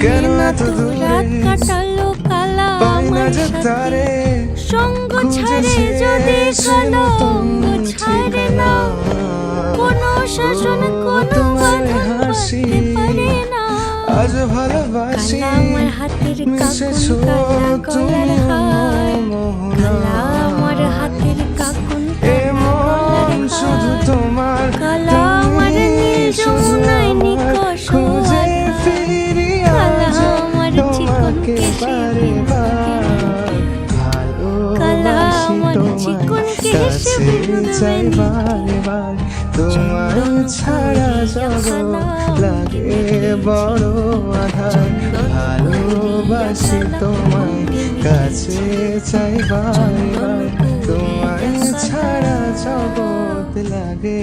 কেন এত দূরে কাটালো কালা পাই না আমার যে সাথে তারে সঙ্গ ছাড়ে খুঁজেছি যদি এসে কালো নতুন ছাড়ে না কোনো শাসন কোনো তোমার বাধা হাসি বাঁধতে পারে না আজ ভালোবাসি কালা আমার হাতের মিশেছো কাকুন কালা তুমি গলার হার মোহনা কালা আমার হাতের কাকুন কালা এমন গলার শুধু হার তোমার কালা আমার নীল যমুনায় নিকষ খুঁজে আধার ফিরি কালা আজ আমার চিকন তোমাকে কেশে বারে বার কালা ভালোবাসি আমার তোমায় চিকন কেশে কাছে চাই বারে বার তোমার ছাড়া জগৎ লাগে বড় আধার ভালোবাসি তোমায় কাছে চাই বারে বার তোমার ছাড়া জগৎ লাগে